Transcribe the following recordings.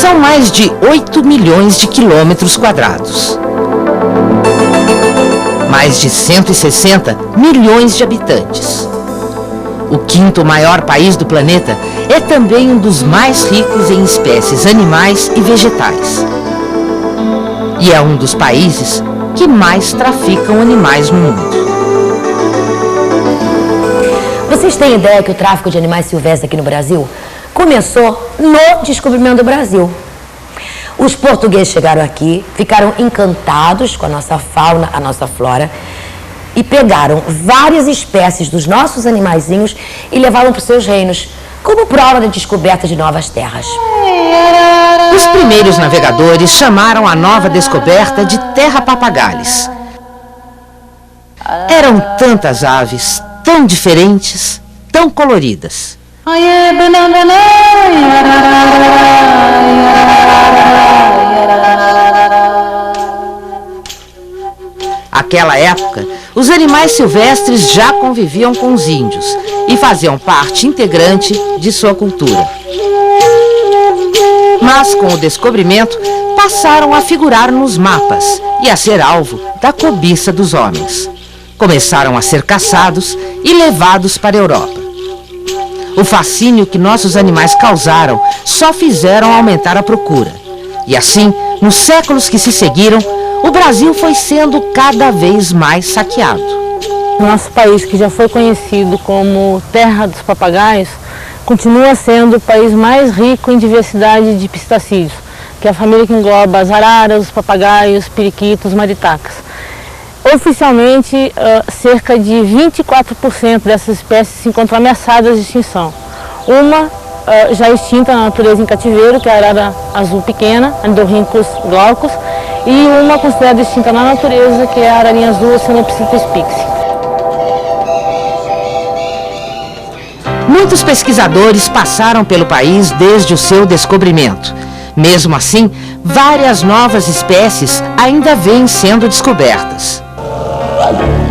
São mais de 8 milhões de quilômetros quadrados. Mais de 160 milhões de habitantes. O quinto maior país do planeta é também um dos mais ricos em espécies animais e vegetais. E é um dos países que mais traficam animais no mundo. Vocês têm ideia que o tráfico de animais silvestres aqui no Brasil começou no descobrimento do Brasil? Os portugueses chegaram aqui, ficaram encantados com a nossa fauna, a nossa flora, e pegaram várias espécies dos nossos animaizinhos e levaram para os seus reinos, como prova da descoberta de novas terras. Os primeiros navegadores chamaram a nova descoberta de Terra Papagalis. Eram tantas aves, tão diferentes, tão coloridas. Naquela época, os animais silvestres já conviviam com os índios e faziam parte integrante de sua cultura. Mas, com o descobrimento, passaram a figurar nos mapas e a ser alvo da cobiça dos homens. Começaram a ser caçados e levados para a Europa. O fascínio que nossos animais causaram só fizeram aumentar a procura. E assim, nos séculos que se seguiram, o Brasil foi sendo cada vez mais saqueado. Nosso país, que já foi conhecido como terra dos papagaios, continua sendo o país mais rico em diversidade de pistacídeos, que é a família que engloba as araras, os papagaios, periquitos, maritacas. Oficialmente, cerca de 24% dessas espécies se encontram ameaçadas de extinção. Uma já extinta na natureza em cativeiro, que é a arara azul pequena, Endorhynchus glaucus, e uma considerada extinta na natureza, que é a ararinha azul, Oceanopsitta spixi. Muitos pesquisadores passaram pelo país desde o seu descobrimento. Mesmo assim, várias novas espécies ainda vêm sendo descobertas.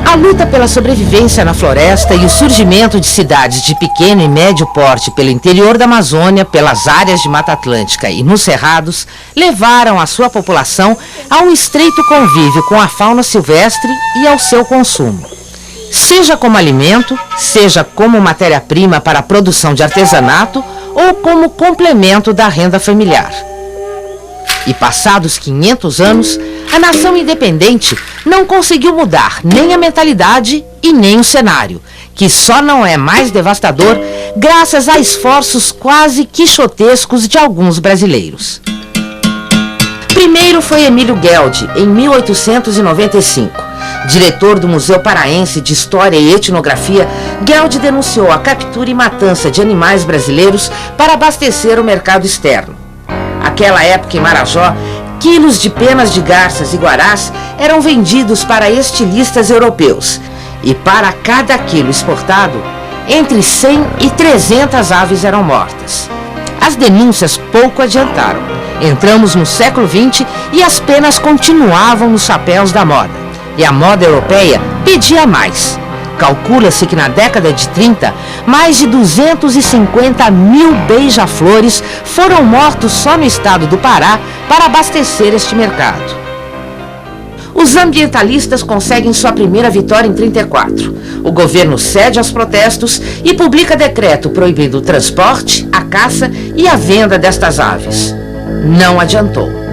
A luta pela sobrevivência na floresta e o surgimento de cidades de pequeno e médio porte pelo interior da Amazônia, pelas áreas de Mata Atlântica e nos cerrados, levaram a sua população a um estreito convívio com a fauna silvestre e ao seu consumo. Seja como alimento, seja como matéria-prima para a produção de artesanato ou como complemento da renda familiar. E passados 500 anos, a nação independente não conseguiu mudar nem a mentalidade e nem o cenário, que só não é mais devastador graças a esforços quase quixotescos de alguns brasileiros. Primeiro foi Emílio Gueldi, em 1895. Diretor do Museu Paraense de História e Etnografia, Gueldi denunciou a captura e matança de animais brasileiros para abastecer o mercado externo. Naquela época, em Marajó, quilos de penas de garças e guarás eram vendidos para estilistas europeus. E para cada quilo exportado, entre 100 e 300 aves eram mortas. As denúncias pouco adiantaram. Entramos no século XX e as penas continuavam nos chapéus da moda. E a moda europeia pedia mais. Calcula-se que na década de 30, mais de 250 mil beija-flores foram mortos só no estado do Pará para abastecer este mercado. Os ambientalistas conseguem sua primeira vitória em 34. O governo cede aos protestos e publica decreto proibindo o transporte, a caça e a venda destas aves. Não adiantou.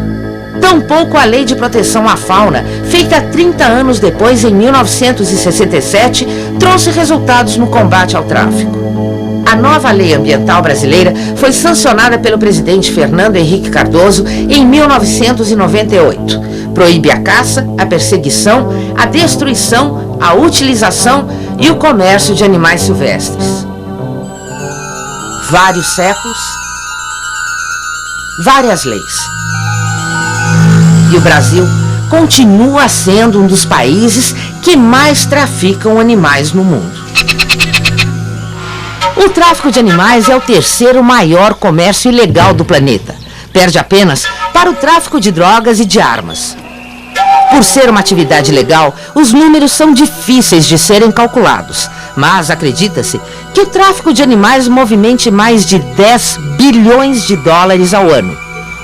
Tampouco a Lei de Proteção à Fauna, feita 30 anos depois, em 1967, trouxe resultados no combate ao tráfico. A nova lei ambiental brasileira foi sancionada pelo presidente Fernando Henrique Cardoso em 1998. Proíbe a caça, a perseguição, a destruição, a utilização e o comércio de animais silvestres. Vários séculos, várias leis. E o Brasil continua sendo um dos países que mais traficam animais no mundo. O tráfico de animais é o terceiro maior comércio ilegal do planeta. Perde apenas para o tráfico de drogas e de armas. Por ser uma atividade legal, os números são difíceis de serem calculados. Mas acredita-se que o tráfico de animais movimente mais de 10 bilhões de dólares ao ano.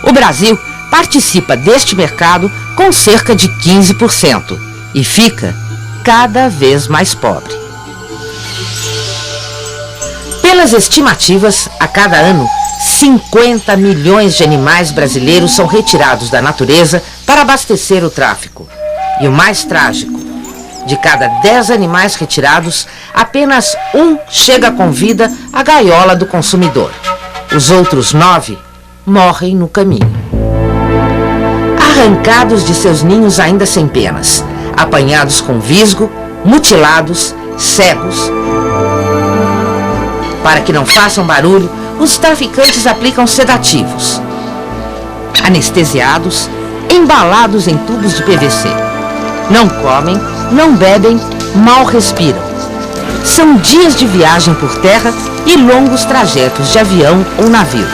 O Brasil participa deste mercado com cerca de 15% e fica cada vez mais pobre. Pelas estimativas, a cada ano, 50 milhões de animais brasileiros são retirados da natureza para abastecer o tráfico. E o mais trágico, de cada 10 animais retirados, apenas um chega com vida à gaiola do consumidor. Os outros 9 morrem no caminho. Arrancados de seus ninhos ainda sem penas, apanhados com visgo, mutilados, cegos. Para que não façam barulho, os traficantes aplicam sedativos. Anestesiados, embalados em tubos de PVC. Não comem, não bebem, mal respiram. São dias de viagem por terra e longos trajetos de avião ou navio.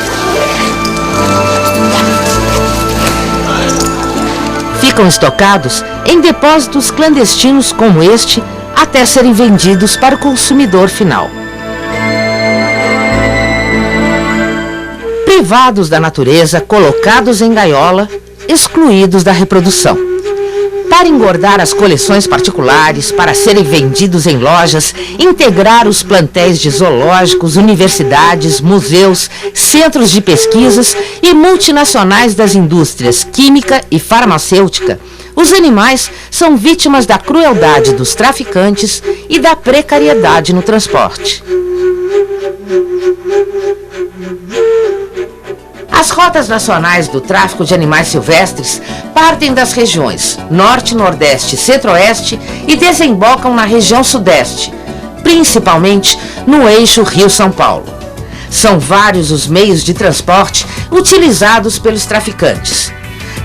Ficam estocados em depósitos clandestinos como este, até serem vendidos para o consumidor final. Privados da natureza, colocados em gaiola, excluídos da reprodução. Para engordar as coleções particulares, para serem vendidos em lojas, integrar os plantéis de zoológicos, universidades, museus, centros de pesquisas e multinacionais das indústrias química e farmacêutica, os animais são vítimas da crueldade dos traficantes e da precariedade no transporte. As rotas nacionais do tráfico de animais silvestres partem das regiões Norte, Nordeste e Centro-Oeste e desembocam na região Sudeste, principalmente no eixo Rio-São Paulo. São vários os meios de transporte utilizados pelos traficantes.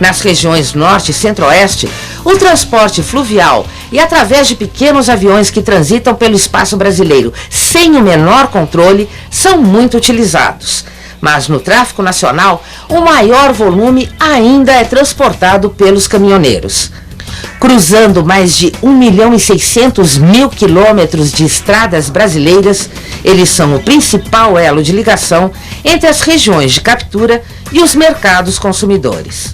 Nas regiões Norte e Centro-Oeste, o transporte fluvial e através de pequenos aviões que transitam pelo espaço brasileiro sem o menor controle são muito utilizados. Mas no tráfico nacional, o maior volume ainda é transportado pelos caminhoneiros. Cruzando mais de 1.600.000 quilômetros de estradas brasileiras, eles são o principal elo de ligação entre as regiões de captura e os mercados consumidores.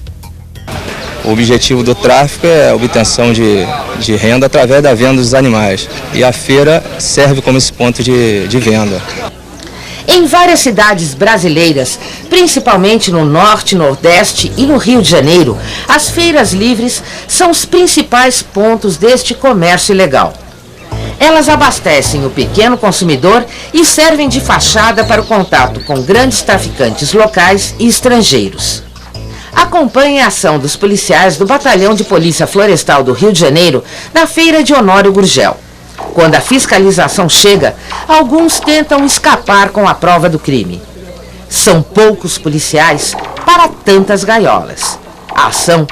O objetivo do tráfico é a obtenção de renda através da venda dos animais. E a feira serve como esse ponto de venda. Em várias cidades brasileiras, principalmente no Norte, Nordeste e no Rio de Janeiro, as feiras livres são os principais pontos deste comércio ilegal. Elas abastecem o pequeno consumidor e servem de fachada para o contato com grandes traficantes locais e estrangeiros. Acompanhe a ação dos policiais do Batalhão de Polícia Florestal do Rio de Janeiro na feira de Honório Gurgel. Quando a fiscalização chega, alguns tentam escapar com a prova do crime. São poucos policiais para tantas gaiolas. A ação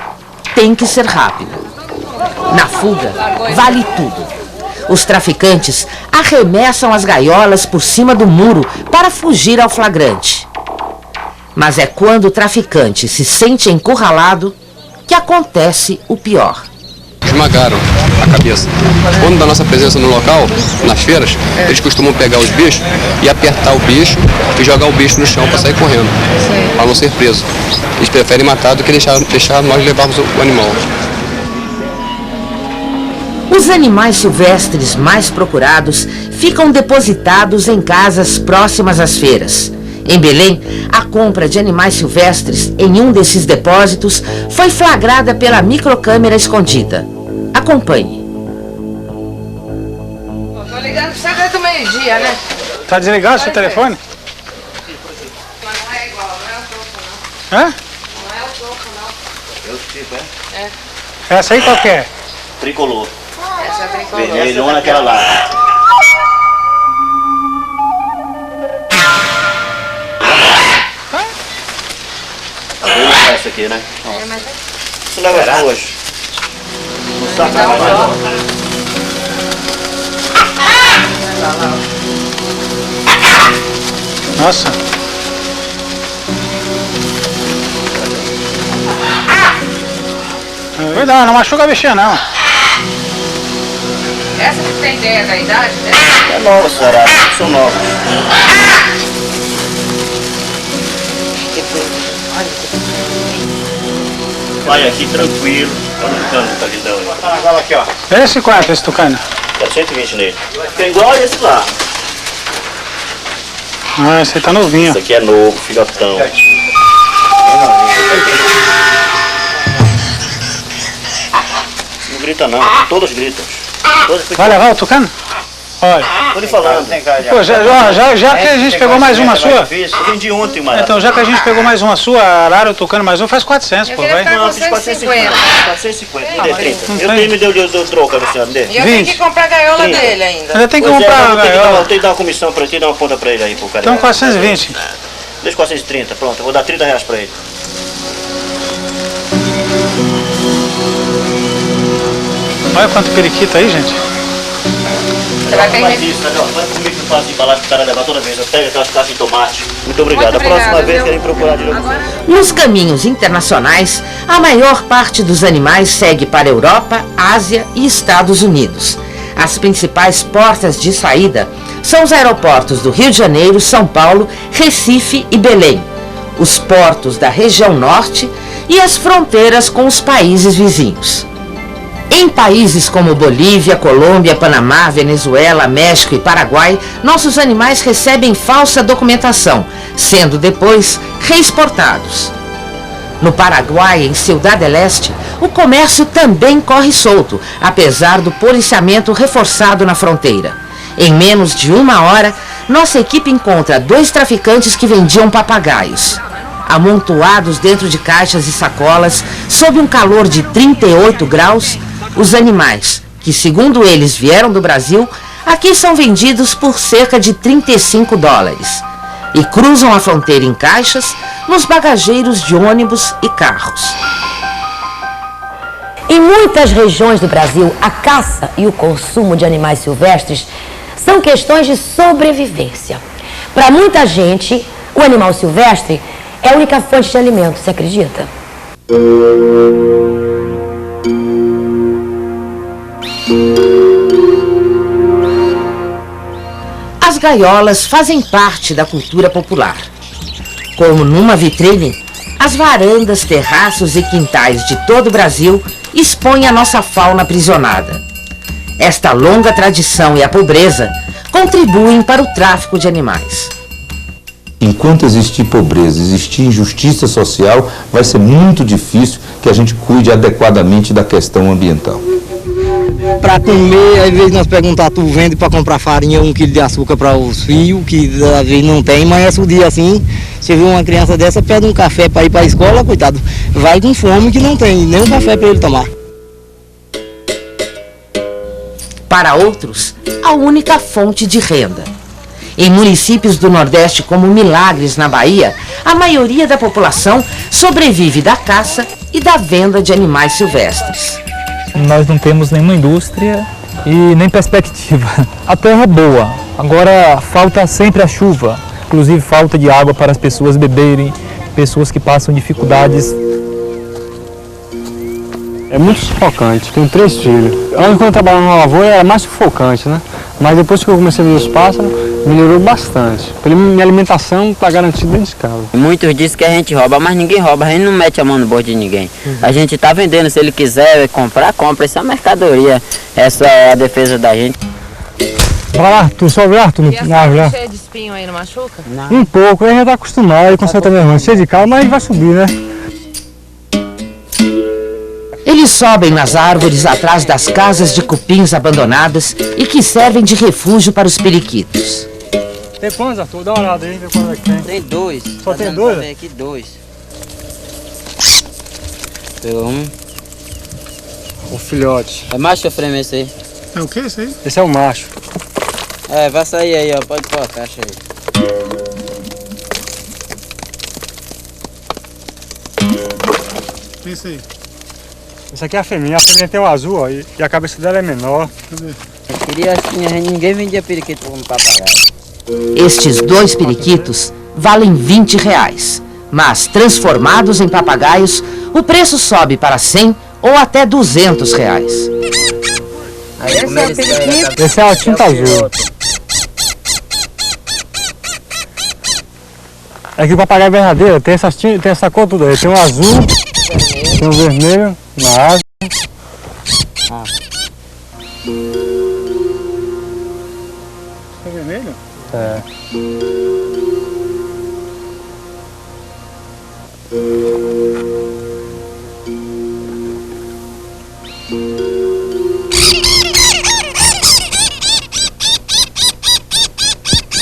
tem que ser rápida. Na fuga, vale tudo. Os traficantes arremessam as gaiolas por cima do muro para fugir ao flagrante. Mas é quando o traficante se sente encurralado que acontece o pior. Esmagaram a cabeça. Quando da nossa presença no local, nas feiras, eles costumam pegar os bichos e apertar o bicho e jogar o bicho no chão para sair correndo, para não ser preso. Eles preferem matar do que deixar nós levarmos o animal. Os animais silvestres mais procurados ficam depositados em casas próximas às feiras. Em Belém, a compra de animais silvestres em um desses depósitos foi flagrada pela microcâmera escondida. Acompanhe. Tô ligando sempre do meio-dia, né? Tá desligado seu telefone? Mas não é igual, não é o topo, não. Hã? Não é o topo, não. É o tipo, é? É. Essa aí qual que é? Tricolor. Essa é tricolor. Vermelhona aquela lá. Essa aqui, né? É, mas Isso leva as duas. Não sabe mais. Nossa. Cuidado, não machuca a bichinha não. essa que tem ideia da idade, né? É nova, senhora. São novas. Vai aqui tranquilo, tá brincando, tá lindão. Agora aqui, ó. Esse quanto, esse tucano? 420 nele. Fica igual a esse lá. Ah, esse aí tá novinho. Esse aqui é novo, filhotão. Não grita não, todos gritam. Vai levar o tucano? Olha. Tô lhe falando. Pô, já que a gente pegou mais uma sua. Eu vendi ontem, mas. Então, já que a gente pegou mais uma sua, arara, o tucano mais um, faz 400, pô, vai. Não, eu fiz 450. 450, me dê 30. Eu tenho, me deu troca, Luciano, me dê. E eu tenho que comprar a gaiola dele ainda. Ainda tem que Pois é, comprar a eu tenho gaiola. que dar uma comissão pra ele, dar uma conta pra ele aí, pro cara. Então, 420. Deixa 430, pronto, eu vou dar 30 reais pra ele. Olha quanto periquito aí, gente. Você vai Faz permitir. isso, né? Vai comigo que não faço embalagem que o cara levar toda vez. Eu pego aquelas caixas de tomate. Muito obrigado. Muito A próxima obrigada, vez viu? querem procurar de novo. Nos caminhos internacionais, a maior parte dos animais segue para a Europa, Ásia e Estados Unidos. As principais portas de saída são os aeroportos do Rio de Janeiro, São Paulo, Recife e Belém, os portos da região norte e as fronteiras com os países vizinhos. Em países como Bolívia, Colômbia, Panamá, Venezuela, México e Paraguai, nossos animais recebem falsa documentação, sendo depois reexportados. No Paraguai, em Ciudad del Este, o comércio também corre solto, apesar do policiamento reforçado na fronteira. Em menos de uma hora, nossa equipe encontra 2 traficantes que vendiam papagaios. Amontoados dentro de caixas e sacolas, sob um calor de 38 graus, os animais, que segundo eles vieram do Brasil, aqui são vendidos por cerca de $35 e cruzam a fronteira em caixas nos bagageiros de ônibus e carros. Em muitas regiões do Brasil, a caça e o consumo de animais silvestres são questões de sobrevivência. Para muita gente, o animal silvestre é a única fonte de alimento, você acredita? As gaiolas fazem parte da cultura popular. Como numa vitrine, as varandas, terraços e quintais de todo o Brasil expõem a nossa fauna aprisionada. Esta longa tradição e a pobreza contribuem para o tráfico de animais. Enquanto existir pobreza, existir injustiça social, vai ser muito difícil que a gente cuide adequadamente da questão ambiental. Para comer, às vezes nós perguntamos, tu vende para comprar farinha, 1 quilo de açúcar para os filhos, que às vezes não tem, mas o dia assim, você vê uma criança dessa, pede um café para ir para a escola, coitado, vai com fome que não tem nem um café para ele tomar. Para outros, a única fonte de renda. Em municípios do Nordeste como Milagres, na Bahia, a maioria da população sobrevive da caça e da venda de animais silvestres. Nós não temos nenhuma indústria e nem perspectiva. A terra é boa, agora falta sempre a chuva, inclusive falta de água para as pessoas beberem, pessoas que passam dificuldades. É muito sufocante, tenho 3 filhos. Antes, quando eu trabalhava na lavoura, era mais sufocante, né? Mas depois que eu comecei a ver os pássaros, melhorou bastante. Minha alimentação está garantida dentro de casa. Muitos dizem que a gente rouba, mas ninguém rouba, a gente não mete a mão no bolso de ninguém. A gente está vendendo, se ele quiser comprar, compra. Isso é mercadoria, essa é a defesa da gente. Vai lá, Arthur, sobe lá, Arthur, na árvore lá. Cheia de espinho aí, não machuca? Não. Um pouco, ele já está acostumado, ele conserta minha irmã, cheio de calma, mas ele vai subir, né? Eles sobem nas árvores atrás das casas de cupins abandonadas e que servem de refúgio para os periquitos. Tem quantos, Arthur? Dá uma olhada aí, vê quantos é que tem. Tem 2. Só tem 2? Tem aqui 2. Pegou um. O filhote. É macho ou fêmea esse aí? É o que esse aí? Esse é o macho. É, vai sair aí, ó. Pode pôr a caixa aí. Isso aí. Esse aqui é a fêmea tem o azul, ó, e a cabeça dela é menor. Eu queria assim, ninguém vendia periquito como papagaio. Estes 2 periquitos valem R$20, mas transformados em papagaios, o preço sobe para R$100 ou até R$200. Esse é o periquito? Esse é a tinta azul. Aqui o papagaio verdadeiro tem essa cor toda aí. Tem um azul, tem um vermelho na asa. É vermelho? É.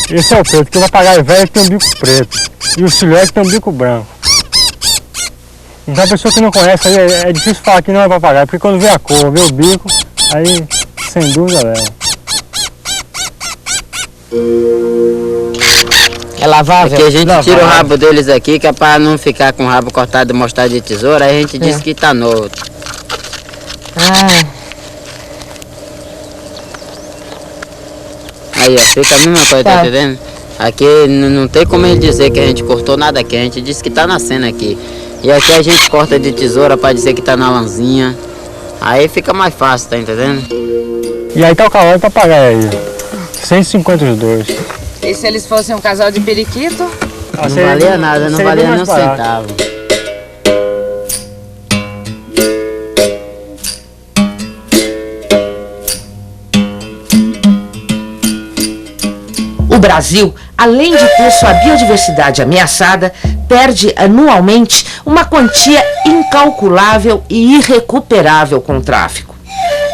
Esse é o preto, que o papagaio velho tem um bico preto e o filhote tem um bico branco. Então a pessoa que não conhece aí é difícil falar que não é papagaio, porque quando vê a cor, vê o bico, aí sem dúvida leva. É lavável? Aqui a gente tira o rabo deles aqui, que é para não ficar com o rabo cortado e mostrar de tesoura, aí a gente diz que tá novo. Aí, ó, fica a mesma coisa, tá entendendo? Aqui não tem como ele dizer que a gente cortou nada aqui, a gente diz que tá nascendo aqui. E aqui a gente corta de tesoura para dizer que tá na lãzinha. Aí fica mais fácil, tá entendendo? E aí tá o cavalo do papagaio aí, 150 os dois. E se eles fossem um casal de periquito? Não valia nada, não valia nem um centavo. O Brasil, além de ter sua biodiversidade ameaçada, perde anualmente uma quantia incalculável e irrecuperável com o tráfico.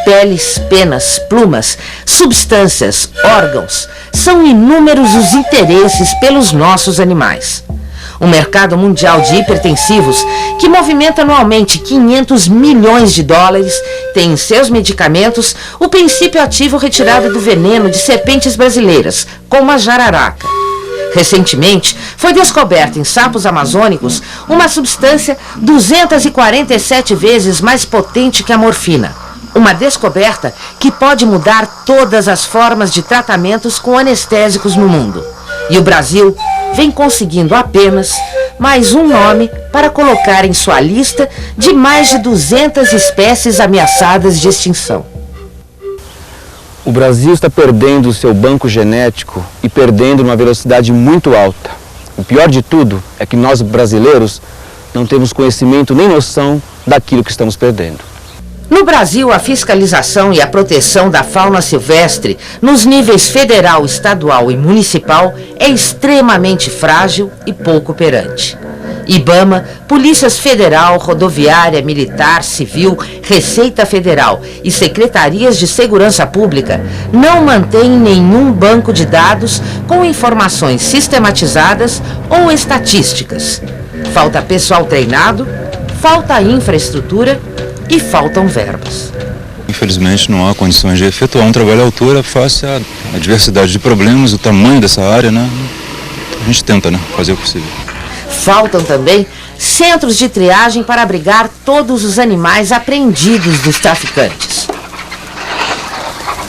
Peles, penas, plumas, substâncias, órgãos, são inúmeros os interesses pelos nossos animais. O mercado mundial de hipertensivos, que movimenta anualmente 500 milhões de dólares, tem em seus medicamentos o princípio ativo retirado do veneno de serpentes brasileiras, como a jararaca. Recentemente, foi descoberta em sapos amazônicos uma substância 247 vezes mais potente que a morfina. Uma descoberta que pode mudar todas as formas de tratamentos com anestésicos no mundo. E o Brasil vem conseguindo apenas mais um nome para colocar em sua lista de mais de 200 espécies ameaçadas de extinção. O Brasil está perdendo o seu banco genético e perdendo numa velocidade muito alta. O pior de tudo é que nós brasileiros não temos conhecimento nem noção daquilo que estamos perdendo. No Brasil, a fiscalização e a proteção da fauna silvestre, nos níveis federal, estadual e municipal, é extremamente frágil e pouco operante. IBAMA, Polícias Federal, Rodoviária, Militar, Civil, Receita Federal e Secretarias de Segurança Pública não mantêm nenhum banco de dados com informações sistematizadas ou estatísticas. Falta pessoal treinado, falta infraestrutura e faltam verbas. Infelizmente não há condições de efetuar um trabalho à altura face à diversidade de problemas, o tamanho dessa área, né? A gente tenta, né, fazer o possível. Faltam também centros de triagem para abrigar todos os animais apreendidos dos traficantes.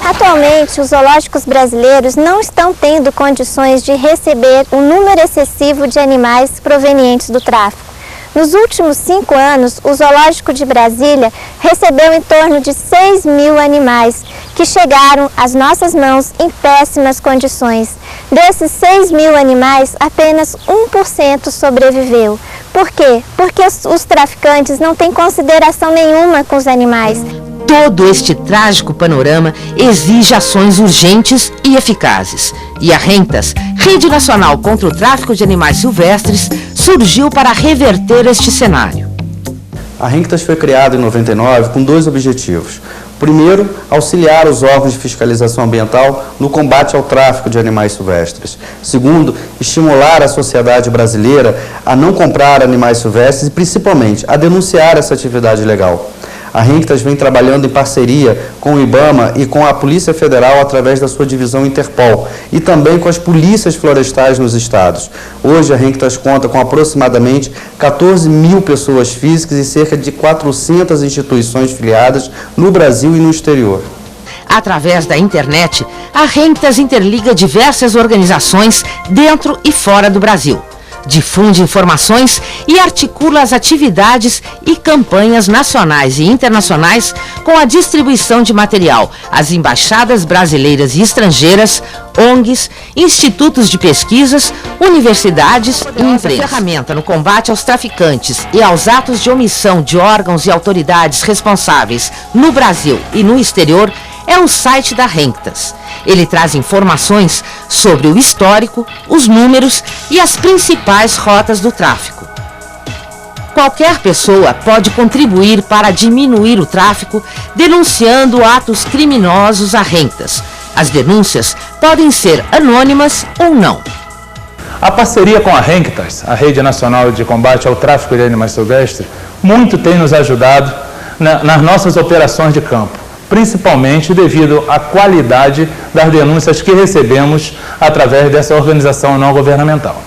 Atualmente, os zoológicos brasileiros não estão tendo condições de receber um número excessivo de animais provenientes do tráfico. Nos últimos 5 anos, o Zoológico de Brasília recebeu em torno de 6 mil animais que chegaram às nossas mãos em péssimas condições. Desses 6 mil animais, apenas 1% sobreviveu. Por quê? Porque os traficantes não têm consideração nenhuma com os animais. Todo este trágico panorama exige ações urgentes e eficazes. E a Rentas, Rede Nacional contra o Tráfico de Animais Silvestres, surgiu para reverter este cenário. A Rentas foi criada em 99 com 2 objetivos. Primeiro, auxiliar os órgãos de fiscalização ambiental no combate ao tráfico de animais silvestres. Segundo, estimular a sociedade brasileira a não comprar animais silvestres e, principalmente, a denunciar essa atividade ilegal. A Rentas vem trabalhando em parceria com o IBAMA e com a Polícia Federal através da sua divisão Interpol e também com as polícias florestais nos estados. Hoje a Rentas conta com aproximadamente 14 mil pessoas físicas e cerca de 400 instituições filiadas no Brasil e no exterior. Através da internet, a Rentas interliga diversas organizações dentro e fora do Brasil. difunde informações e articula as atividades e campanhas nacionais e internacionais com a distribuição de material às embaixadas brasileiras e estrangeiras, ONGs, institutos de pesquisas, universidades e imprensa. A ferramenta no combate aos traficantes e aos atos de omissão de órgãos e autoridades responsáveis no Brasil e no exterior é o site da Renctas. Ele traz informações sobre o histórico, os números e as principais rotas do tráfico. Qualquer pessoa pode contribuir para diminuir o tráfico denunciando atos criminosos à Renctas. As denúncias podem ser anônimas ou não. A parceria com a Renctas, a Rede Nacional de Combate ao Tráfico de Animais Silvestres, muito tem nos ajudado nas nossas operações de campo, principalmente devido à qualidade das denúncias que recebemos através dessa organização não governamental.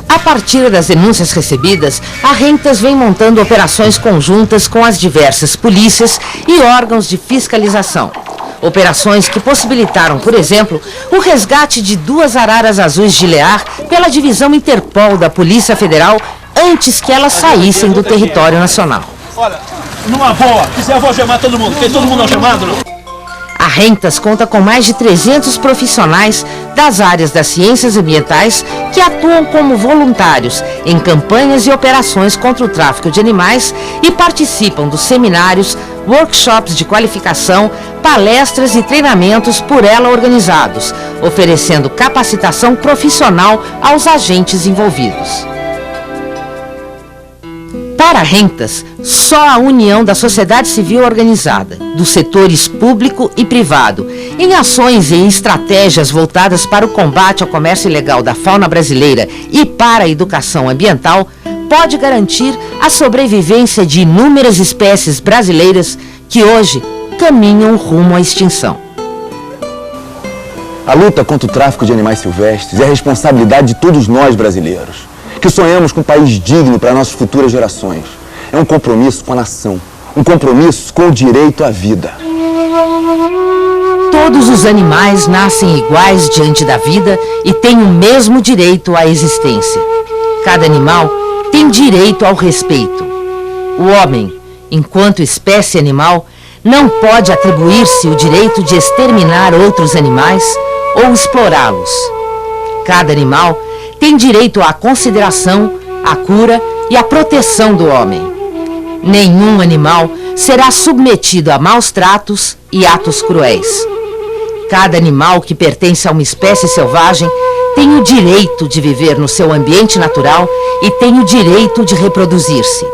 A partir das denúncias recebidas, a Renctas vem montando operações conjuntas com as diversas polícias e órgãos de fiscalização. Operações que possibilitaram, por exemplo, o resgate de 2 araras azuis de Lear pela divisão Interpol da Polícia Federal antes que elas saíssem do território nacional. Olha, numa boa, quiser eu vou chamar todo mundo. Tem todo mundo chamado? A Renctas conta com mais de 300 profissionais das áreas das ciências ambientais que atuam como voluntários em campanhas e operações contra o tráfico de animais e participam dos seminários, workshops de qualificação, palestras e treinamentos por ela organizados, oferecendo capacitação profissional aos agentes envolvidos. Para a Renctas, só a união da sociedade civil organizada, dos setores público e privado, em ações e estratégias voltadas para o combate ao comércio ilegal da fauna brasileira e para a educação ambiental, pode garantir a sobrevivência de inúmeras espécies brasileiras que hoje caminham rumo à extinção. A luta contra o tráfico de animais silvestres é a responsabilidade de todos nós brasileiros, que sonhamos com um país digno para nossas futuras gerações. É um compromisso com a nação, um compromisso com o direito à vida. Todos os animais nascem iguais diante da vida e têm o mesmo direito à existência. Cada animal tem direito ao respeito. O homem, enquanto espécie animal, não pode atribuir-se o direito de exterminar outros animais ou explorá-los. Cada animal tem direito à consideração, à cura e à proteção do homem. Nenhum animal será submetido a maus tratos e atos cruéis. Cada animal que pertence a uma espécie selvagem tem o direito de viver no seu ambiente natural e tem o direito de reproduzir-se.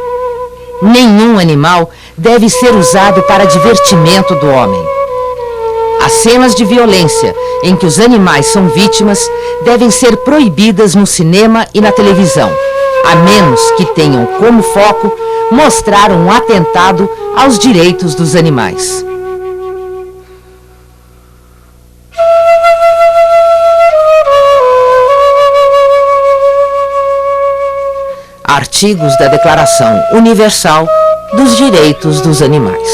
Nenhum animal deve ser usado para divertimento do homem. As cenas de violência em que os animais são vítimas devem ser proibidas no cinema e na televisão, a menos que tenham como foco mostrar um atentado aos direitos dos animais. Artigos da Declaração Universal dos Direitos dos Animais.